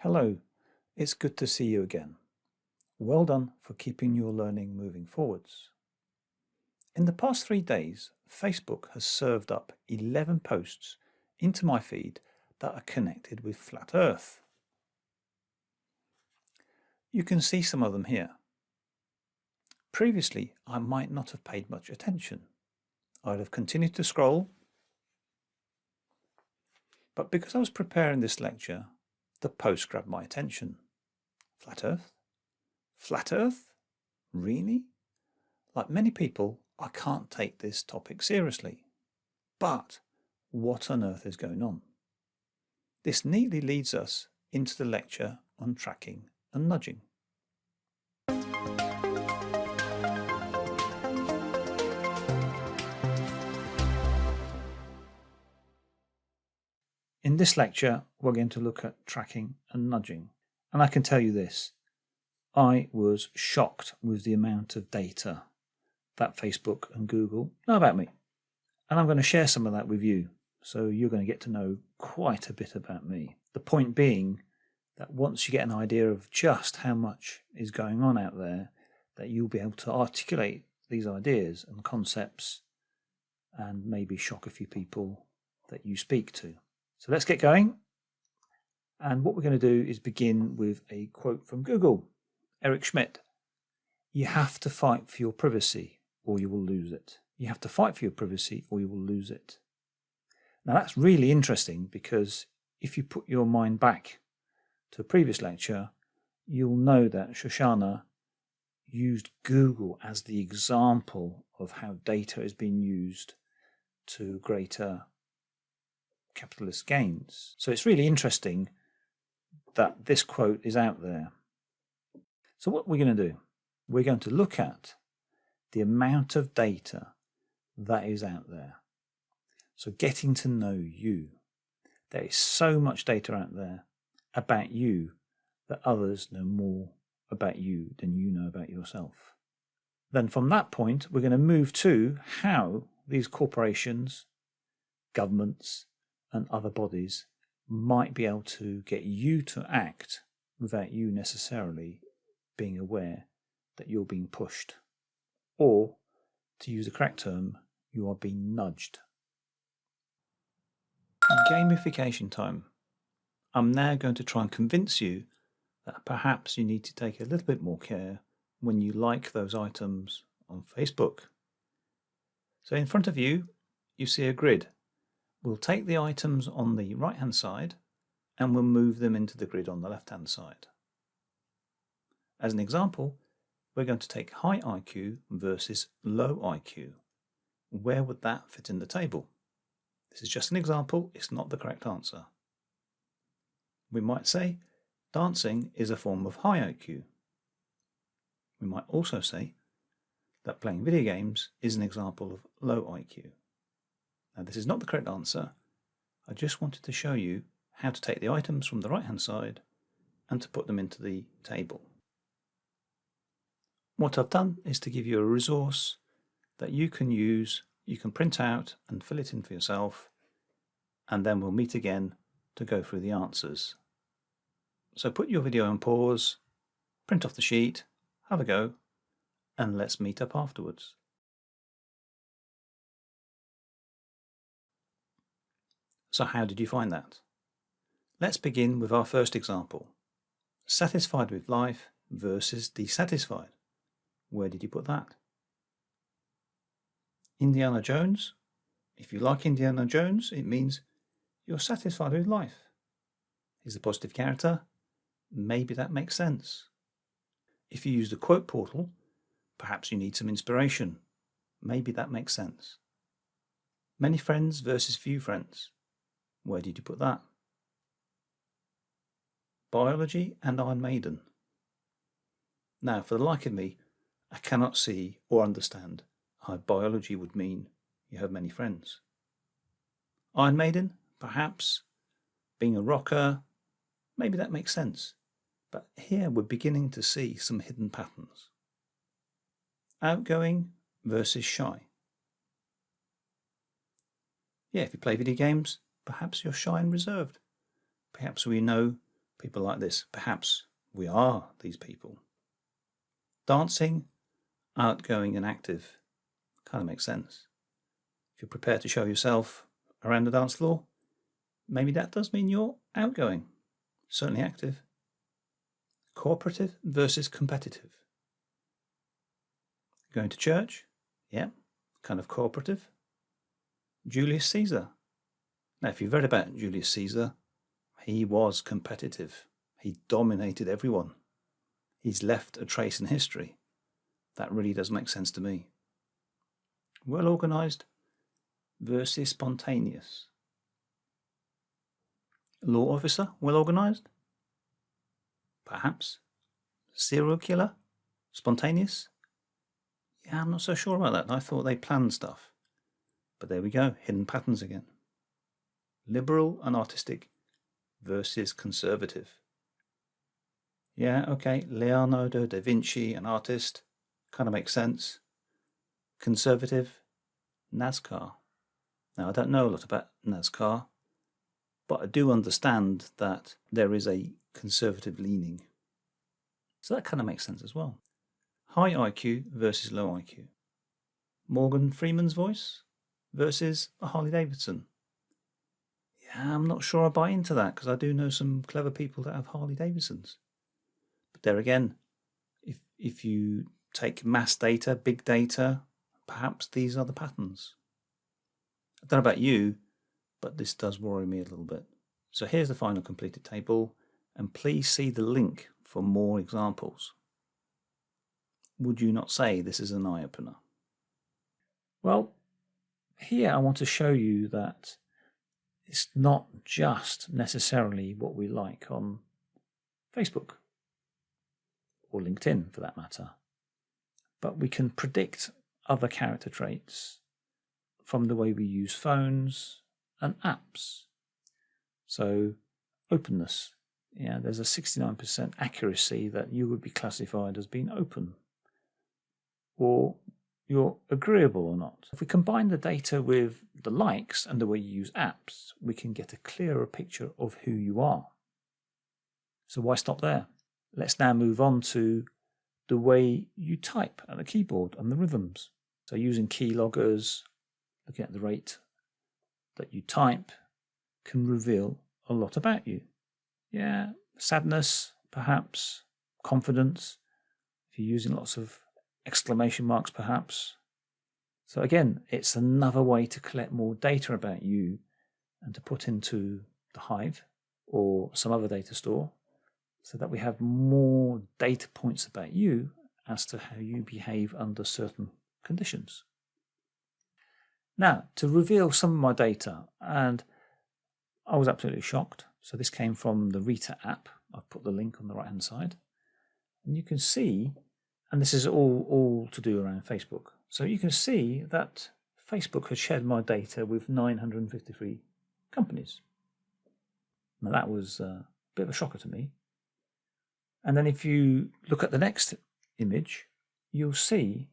Hello, it's good to see you again. Well done for keeping your learning moving forwards. In the past 3 days, Facebook has served up 11 posts into my feed that are connected with Flat Earth. You can see some of them here. Previously, I might not have paid much attention. I'd have continued to scroll, but because I was preparing this lecture, the post grabbed my attention. Flat Earth? Flat Earth? Really? Like many people, I can't take this topic seriously. But what on earth is going on? This neatly leads us into the lecture on tracking and nudging. In this lecture, we're going to look at tracking and nudging. And I can tell you this, I was shocked with the amount of data that Facebook and Google know about me. And I'm going to share some of that with you. So you're going to get to know quite a bit about me. The point being that once you get an idea of just how much is going on out there, that you'll be able to articulate these ideas and concepts and maybe shock a few people that you speak to. So let's get going. And what we're going to do is begin with a quote from Google, Eric Schmidt. You have to fight for your privacy or you will lose it. You have to fight for your privacy or you will lose it. Now that's really interesting because if you put your mind back to a previous lecture, you'll know that Shoshana used Google as the example of how data is being used to greater capitalist gains. So it's really interesting that this quote is out there. So what we're going to do, we're going to look at the amount of data that is out there. So getting to know you. There is so much data out there about you that others know more about you than you know about yourself. Then from that point, we're going to move to how these corporations, governments, and other bodies might be able to get you to act without you necessarily being aware that you're being pushed. Or, to use the correct term, you are being nudged. Gamification time. I'm now going to try and convince you that perhaps you need to take a little bit more care when you like those items on Facebook. So in front of you, you see a grid. We'll take the items on the right-hand side and we'll move them into the grid on the left-hand side. As an example, we're going to take high IQ versus low IQ. Where would that fit in the table? This is just an example, it's not the correct answer. We might say dancing is a form of high IQ. We might also say that playing video games is an example of low IQ. Now this is not the correct answer. I just wanted to show you how to take the items from the right hand side and to put them into the table. What I've done is to give you a resource that you can use, you can print out and fill it in for yourself, and then we'll meet again to go through the answers. So put your video on pause, print off the sheet, have a go, and let's meet up afterwards. So how did you find that? Let's begin with our first example. Satisfied with life versus dissatisfied. Where did you put that? Indiana Jones. If you like Indiana Jones, it means you're satisfied with life. He's a positive character. Maybe that makes sense. If you use the quote portal, perhaps you need some inspiration. Maybe that makes sense. Many friends versus few friends. Where did you put that? Biology and Iron Maiden. Now, for the like of me, I cannot see or understand how biology would mean you have many friends. Iron Maiden, perhaps. Being a rocker, maybe that makes sense. But here we're beginning to see some hidden patterns. Outgoing versus shy. Yeah, if you play video games, perhaps you're shy and reserved. Perhaps we know People like this. Perhaps we are these people. Dancing, outgoing and active. Kind of makes sense. If you're prepared to show yourself around the dance floor, maybe that does mean you're outgoing, certainly active. Cooperative versus competitive. Going to church, yeah, kind of cooperative. Julius Caesar. Now, if you've read about Julius Caesar, he was competitive. He dominated everyone. He's left a trace in history. That really does make sense to me. Well organised versus spontaneous. Law officer, well organised? Perhaps. Serial killer? Spontaneous? Yeah, I'm not so sure about that. I thought they planned stuff. But there we go, hidden patterns again. Liberal and artistic versus conservative. Yeah, okay, Leonardo da Vinci, an artist, kind of makes sense. Conservative, NASCAR. Now, I don't know a lot about NASCAR, but I do understand that there is a conservative leaning. So that kind of makes sense as well. High IQ versus low IQ. Morgan Freeman's voice versus a Harley Davidson. Yeah, I'm not sure I buy into that because I do know some clever people that have Harley Davidsons. But there again, if you take mass data, big data, perhaps these are the patterns. I don't know about you, but this does worry me a little bit. So here's the final completed table, and please see the link for more examples. Would you not say this is an eye-opener? Well, here I want to show you that it's not just necessarily what we like on Facebook or LinkedIn for that matter, but we can predict other character traits from the way we use phones and apps. So openness, yeah, there's a 69% accuracy that you would be classified as being open, or you're agreeable or not. If we combine the data with the likes and the way you use apps, we can get a clearer picture of who you are. So why stop there? Let's now move on to the way you type at the keyboard and the rhythms. So using keyloggers, looking at the rate that you type can reveal a lot about you. Yeah, sadness, perhaps, confidence, if you're using lots of exclamation marks perhaps. So again, it's another way to collect more data about you and to put into the Hive or some other data store so that we have more data points about you as to how you behave under certain conditions. Now, to reveal some of my data, and I was absolutely shocked. So this came from the Rita app. I've put the link on the right hand side. And you can see, and this is all to do around Facebook. So you can see that Facebook has shared my data with 953 companies. Now that was a bit of a shocker to me. And then if you look at the next image, you'll see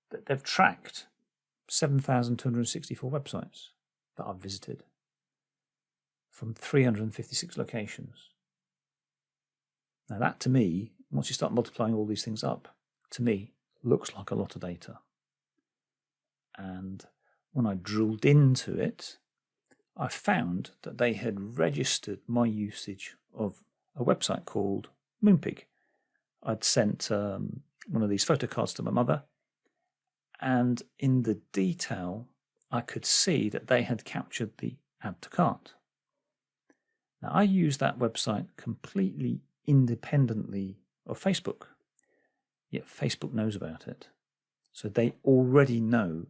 that they've tracked 7,264 websites that I've visited from 356 locations. Now that to me, once you start multiplying all these things up, to me, looks like a lot of data. And when I drilled into it, I found that they had registered my usage of a website called Moonpig. I'd sent one of these photo cards to my mother, and in the detail, I could see that they had captured the add to cart. Now, I use that website completely independently of Facebook, yet Facebook knows about it. So they already know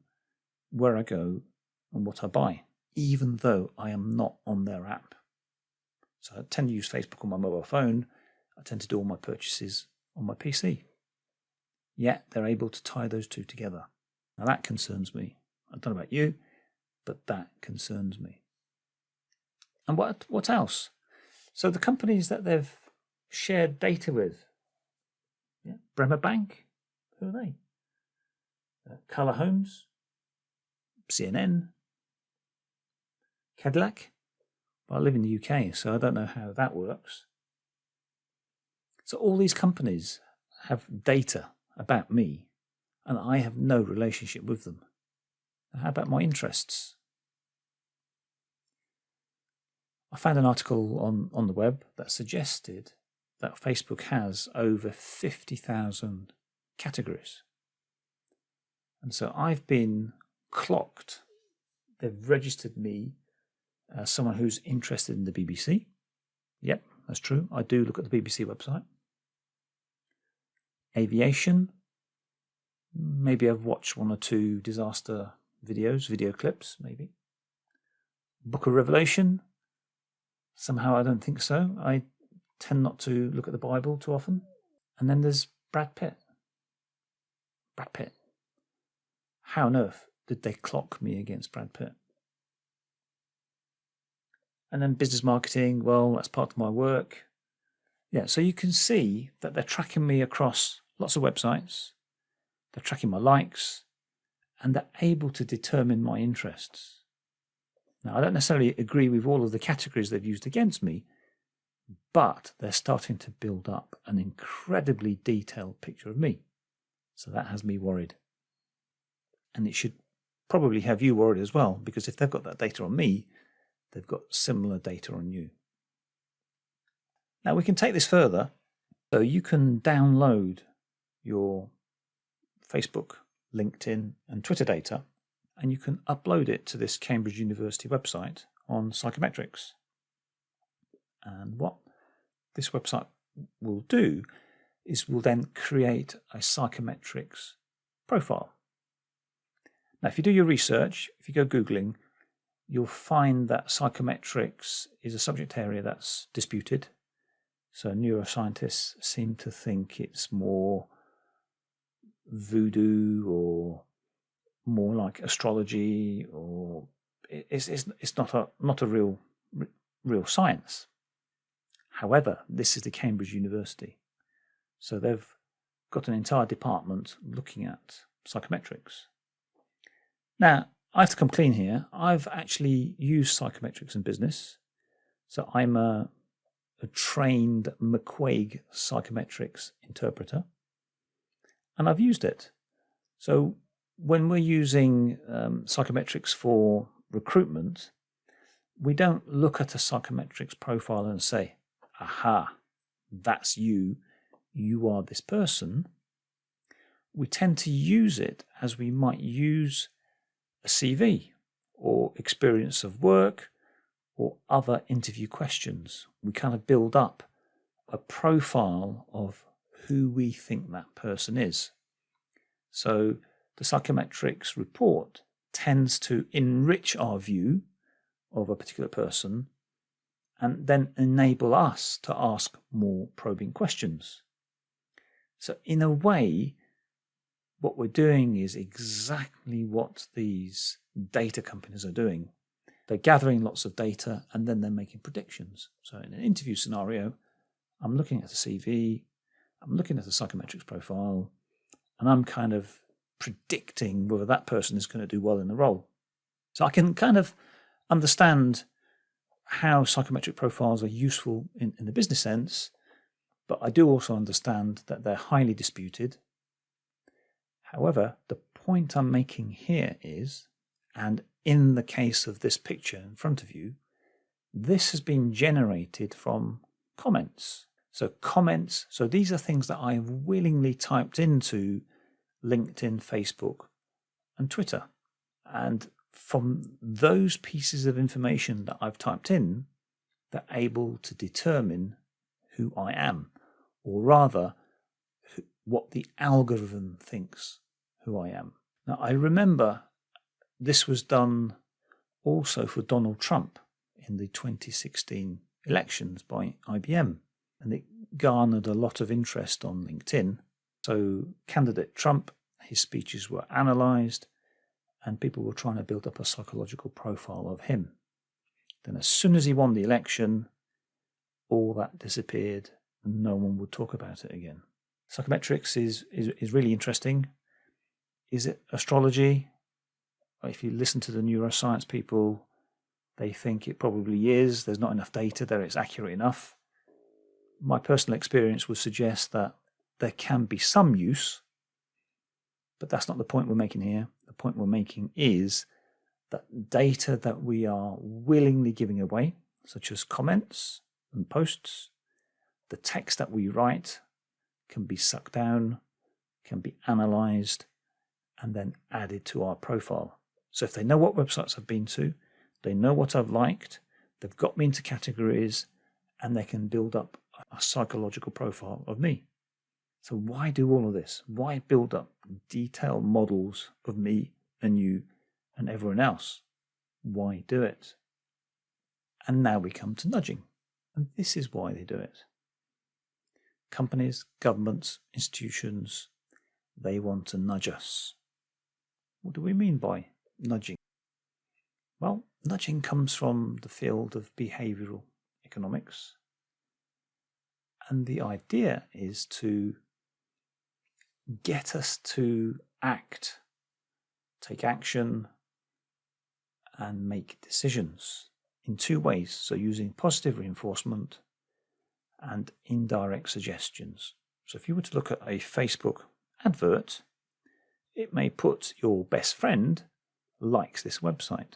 where I go and what I buy, even though I am not on their app. So I tend to use Facebook on my mobile phone. I tend to do all my purchases on my PC. Yet they're able to tie those two together. Now that concerns me. I don't know about you, but that concerns me. And what else? So the companies that they've shared data with, Bremer Bank, who are they? Colour Homes, CNN, Cadillac. Well, I live in the UK, so I don't know how that works. So all these companies have data about me, and I have no relationship with them. How about my interests? I found an article on the web that suggested that Facebook has over 50,000 categories. And so I've been clocked. They've registered me as someone who's interested in the BBC. Yep, that's true. I do look at the BBC website. Aviation. Maybe I've watched 1 or 2 disaster videos, video clips, maybe. Book of Revelation. Somehow I don't think so. I tend not to look at the Bible too often. And then there's Brad Pitt. Brad Pitt. How on earth did they clock me against Brad Pitt? And then business marketing, well, that's part of my work. Yeah, so you can see that they're tracking me across lots of websites. They're tracking my likes, and they're able to determine my interests. Now, I don't necessarily agree with all of the categories they've used against me, but they're starting to build up an incredibly detailed picture of me. So that has me worried. And it should probably have you worried as well, because if they've got that data on me, they've got similar data on you. Now we can take this further. So you can download your Facebook, LinkedIn, and Twitter data, and you can upload it to this Cambridge University website on Psychometrics. And what this website will do is will then create a Psychometrics profile. Now, if you do your research, if you go Googling, you'll find that psychometrics is a subject area that's disputed. So neuroscientists seem to think it's more voodoo or more like astrology, or it's not a real science. However, this is the Cambridge University, so they've got an entire department looking at psychometrics. Now, I have to come clean here. I've actually used psychometrics in business. So I'm a trained McQuaig psychometrics interpreter, and I've used it. So when we're using psychometrics for recruitment, we don't look at a psychometrics profile and say, aha, that's you are this person. We tend to use it as we might use a CV or experience of work or other interview questions. We kind of build up a profile of who we think that person is. So the psychometrics report tends to enrich our view of a particular person and then enable us to ask more probing questions. So in a way, what we're doing is exactly what these data companies are doing. They're gathering lots of data and then they're making predictions. So in an interview scenario, I'm looking at a CV, I'm looking at a psychometrics profile, and I'm kind of predicting whether that person is going to do well in the role. So I can kind of understand how psychometric profiles are useful in the business sense, but I do also understand that they're highly disputed. However, the point I'm making here is, and in the case of this picture in front of you, this has been generated from comments. So comments, so these are things that I have willingly typed into LinkedIn, Facebook, and Twitter. And from those pieces of information that I've typed in, they're able to determine who I am, or rather, what the algorithm thinks who I am. Now, I remember this was done also for Donald Trump in the 2016 elections by IBM, and it garnered a lot of interest on LinkedIn. So candidate Trump, his speeches were analysed, and people were trying to build up a psychological profile of him. Then as soon as he won the election, all that disappeared and no one would talk about it again. Psychometrics is really interesting. Is it astrology? If you listen to the neuroscience people, they think it probably is. There's not enough data there, it's accurate enough. My personal experience would suggest that there can be some use, but that's not the point we're making here. The point we're making is that data that we are willingly giving away, such as comments and posts, the text that we write can be sucked down, can be analyzed, and then added to our profile. So if they know what websites I've been to, they know what I've liked, they've got me into categories, and they can build up a psychological profile of me. So why do all of this? Why build up detailed models of me and you and everyone else? Why do it? And now we come to nudging. And this is why they do it. Companies, governments, institutions, they want to nudge us. What do we mean by nudging? Well, nudging comes from the field of behavioral economics. And the idea is to get us to act, take action, and make decisions in two ways. So using positive reinforcement and indirect suggestions. So if you were to look at a Facebook advert, it may put your best friend likes this website.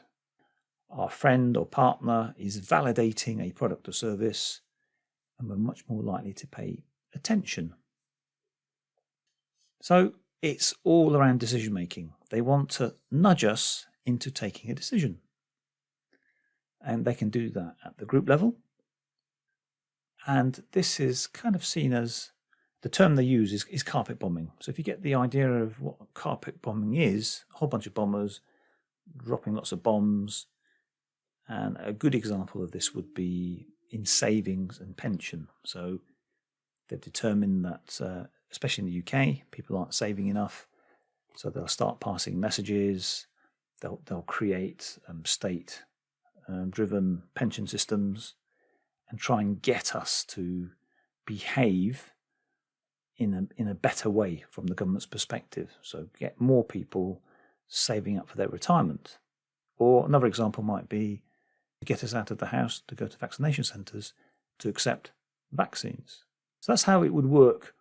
Our friend or partner is validating a product or service, and we're much more likely to pay attention. So it's all around decision making. They want to nudge us into taking a decision. And they can do that at the group level. And this is kind of seen as, the term they use is carpet bombing. So if you get the idea of what carpet bombing is, a whole bunch of bombers dropping lots of bombs. And a good example of this would be in savings and pension. So they've determined that, especially in the UK, people aren't saving enough. So they'll start passing messages. They'll create state-driven pension systems and try and get us to behave in a better way from the government's perspective. So get more people saving up for their retirement. Or another example might be to get us out of the house to go to vaccination centres to accept vaccines. So that's how it would work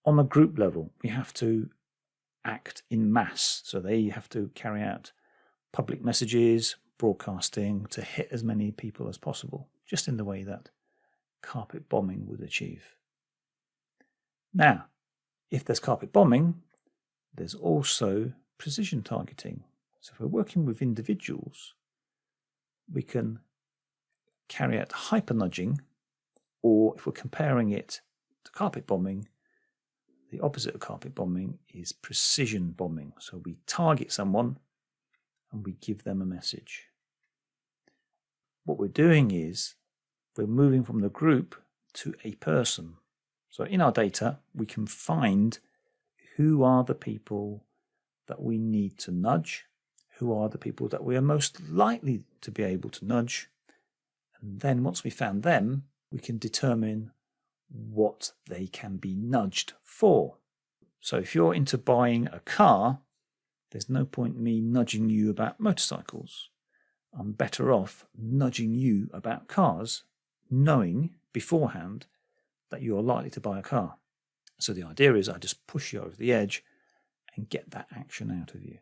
on a group level. We have to act in mass. So they have to carry out public messages, broadcasting to hit as many people as possible, just in the way that carpet bombing would achieve. Now, if there's carpet bombing, there's also precision targeting. So if we're working with individuals, we can carry out hyper nudging, or if we're comparing it to carpet bombing, the opposite of carpet bombing is precision bombing. So we target someone and we give them a message. What we're doing is we're moving from the group to a person. So in our data, we can find who are the people that we need to nudge, who are the people that we are most likely to be able to nudge. And then once we found them, we can determine what they can be nudged for. So if you're into buying a car, there's no point me nudging you about motorcycles. I'm better off nudging you about cars, knowing beforehand that you are likely to buy a car. So the idea is I just push you over the edge and get that action out of you.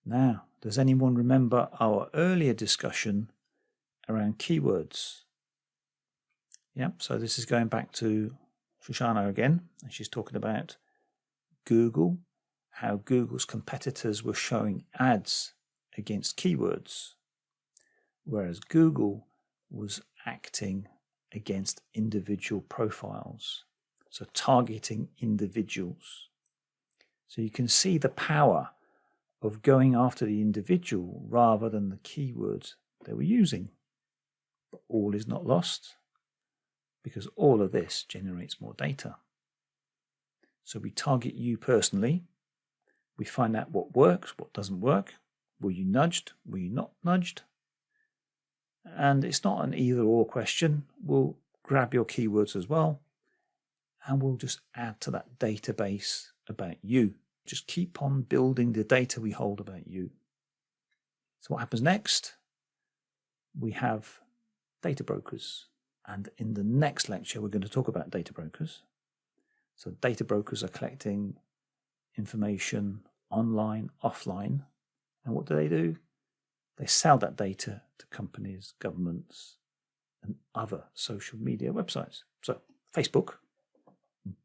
Now, does anyone remember our earlier discussion around keywords? Yep, so this is going back to Shoshana again, and she's talking about Google, how Google's competitors were showing ads against keywords, whereas Google was acting against individual profiles, so targeting individuals. So you can see the power of going after the individual rather than the keywords they were using. But all is not lost, because all of this generates more data. So we target you personally. We find out what works, what doesn't work. Were you nudged? Were you not nudged? And it's not an either or question. We'll grab your keywords as well, and we'll just add to that database about you. Just keep on building the data we hold about you. So what happens next? We have data brokers. And in the next lecture, we're going to talk about data brokers. So data brokers are collecting information online, offline. And what do? They sell that data to companies, governments, and other social media websites. So Facebook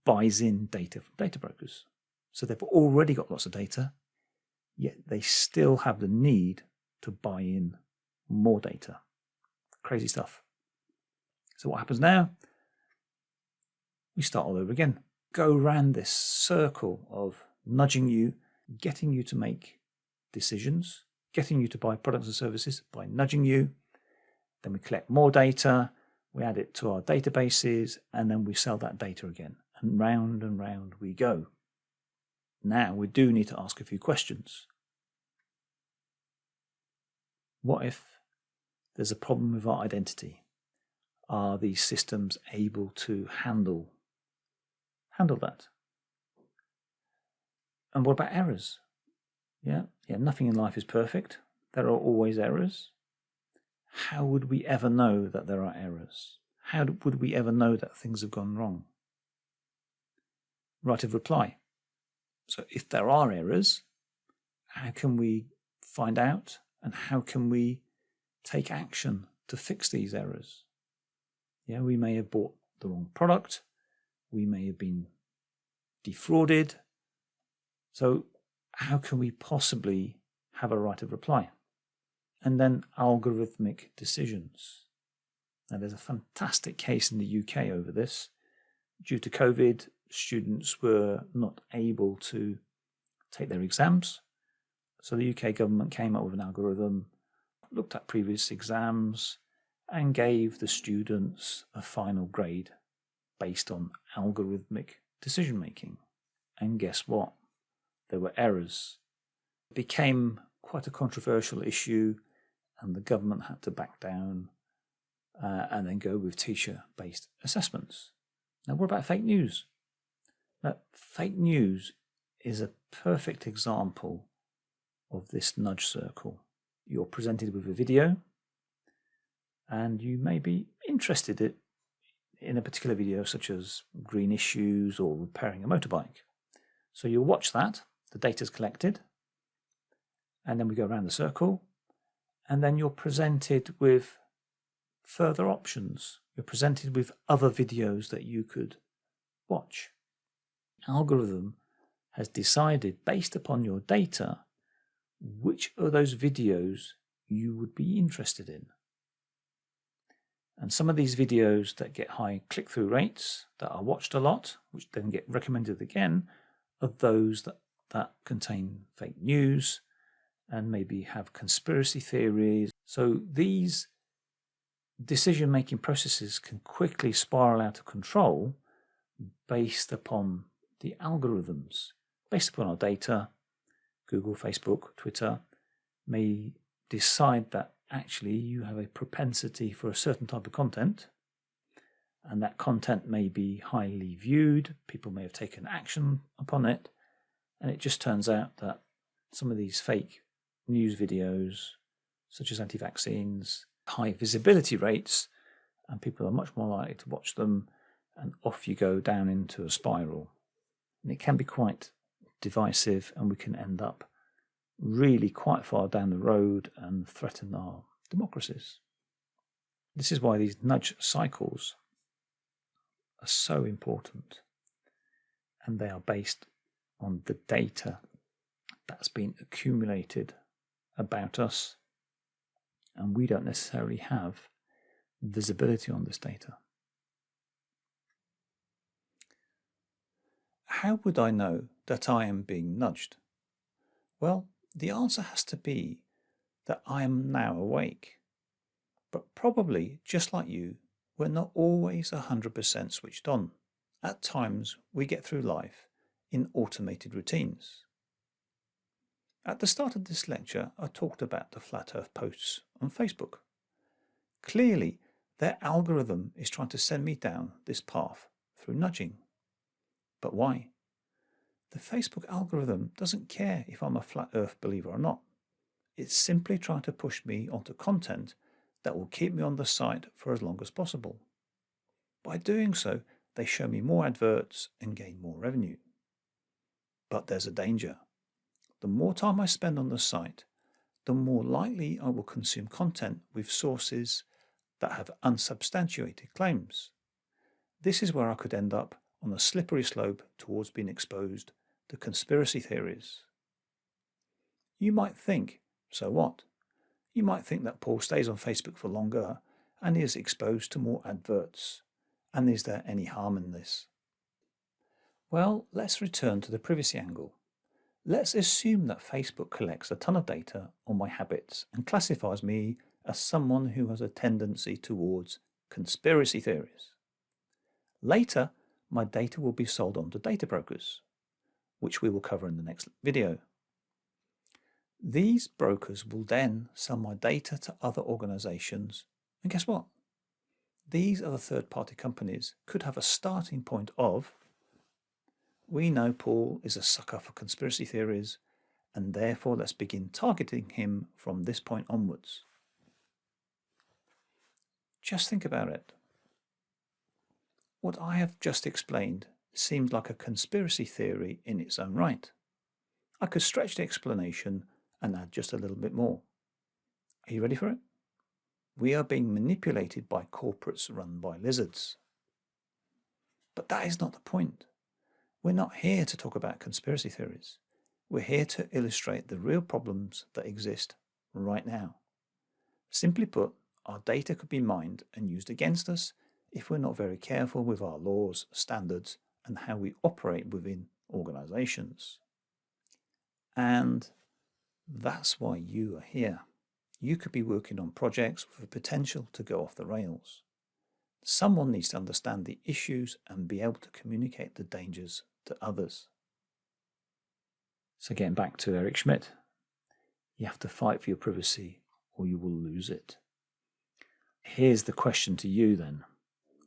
buys in data from data brokers. So they've already got lots of data, yet they still have the need to buy in more data. Crazy stuff. So what happens now? We start all over again. Go around this circle of nudging you, getting you to make decisions, getting you to buy products and services by nudging you. Then we collect more data, we add it to our databases, and then we sell that data again. And round we go. Now we do need to ask a few questions. What if there's a problem with our identity? Are these systems able to handle that? And what about errors? Yeah, nothing in life is perfect. There are always errors. How would we ever know that there are errors? How would we ever know that things have gone wrong? Right of reply. So if there are errors, how can we find out, and how can we take action to fix these errors? Yeah, we may have bought the wrong product. We may have been defrauded. So how can we possibly have a right of reply? And then algorithmic decisions. Now, there's a fantastic case in the UK over this. Due to COVID, students were not able to take their exams. So the UK government came up with an algorithm, looked at previous exams, and gave the students a final grade based on algorithmic decision making. And guess what? There were errors. It became quite a controversial issue, and the government had to back down and then go with teacher-based assessments. Now, what about fake news? Now, fake news is a perfect example of this nudge circle. You're presented with a video, and you may be interested in a particular video, such as green issues or repairing a motorbike. So you'll watch that, the data's collected, and then we go around the circle, and then you're presented with further options. You're presented with other videos that you could watch. Algorithm has decided, based upon your data, which of those videos you would be interested in. And some of these videos that get high click-through rates, that are watched a lot, which then get recommended again, are those that contain fake news and maybe have conspiracy theories. So these decision-making processes can quickly spiral out of control based upon the algorithms, based upon our data. Google, Facebook, Twitter may decide that actually you have a propensity for a certain type of content, and that content may be highly viewed. People may have taken action upon it, and it just turns out that some of these fake news videos, such as anti-vaccines, high visibility rates, and people are much more likely to watch them, and off you go down into a spiral. And it can be quite divisive, and we can end up really quite far down the road and threaten our democracies. This is why these nudge cycles are so important, and they are based on the data that's been accumulated about us, and we don't necessarily have visibility on this data. How would I know that I am being nudged? Well, the answer has to be that I am now awake. But probably, just like you, we're not always 100% switched on. At times, we get through life in automated routines. At the start of this lecture, I talked about the Flat Earth posts on Facebook. Clearly, their algorithm is trying to send me down this path through nudging. But why? The Facebook algorithm doesn't care if I'm a Flat Earth believer or not. It's simply trying to push me onto content that will keep me on the site for as long as possible. By doing so, they show me more adverts and gain more revenue. But there's a danger. The more time I spend on the site, the more likely I will consume content with sources that have unsubstantiated claims. This is where I could end up on a slippery slope towards being exposed to conspiracy theories. You might think, so what? You might think that Paul stays on Facebook for longer and is exposed to more adverts. And is there any harm in this? Well, let's return to the privacy angle. Let's assume that Facebook collects a ton of data on my habits and classifies me as someone who has a tendency towards conspiracy theories. Later, my data will be sold on to data brokers, which we will cover in the next video. These brokers will then sell my data to other organizations, and guess what? These other third-party companies could have a starting point of, we know Paul is a sucker for conspiracy theories, and therefore let's begin targeting him from this point onwards. Just think about it. What I have just explained seems like a conspiracy theory in its own right. I could stretch the explanation and add just a little bit more. Are you ready for it? We are being manipulated by corporates run by lizards. But that is not the point. We're not here to talk about conspiracy theories. We're here to illustrate the real problems that exist right now. Simply put, our data could be mined and used against us if we're not very careful with our laws, standards, and how we operate within organizations. And that's why you are here. You could be working on projects with the potential to go off the rails. Someone needs to understand the issues and be able to communicate the dangers to others. So getting back to Eric Schmidt, you have to fight for your privacy or you will lose it. Here's the question to you then.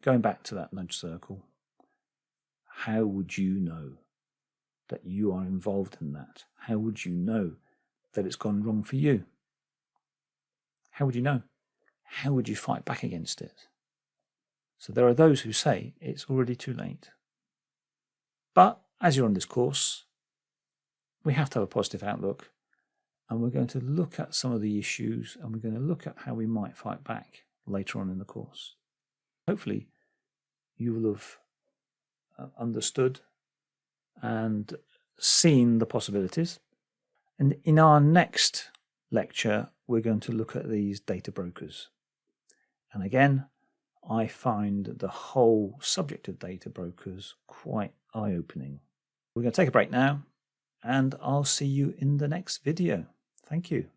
Going back to that nudge circle, how would you know that you are involved in that? How would you know that it's gone wrong for you? How would you know? How would you fight back against it? So there are those who say it's already too late. But as you're on this course, we have to have a positive outlook, and we're going to look at some of the issues and we're going to look at how we might fight back later on in the course. Hopefully you will have understood and seen the possibilities. And in our next lecture, we're going to look at these data brokers. And again, I find the whole subject of data brokers quite eye-opening. We're going to take a break now, and I'll see you in the next video. Thank you.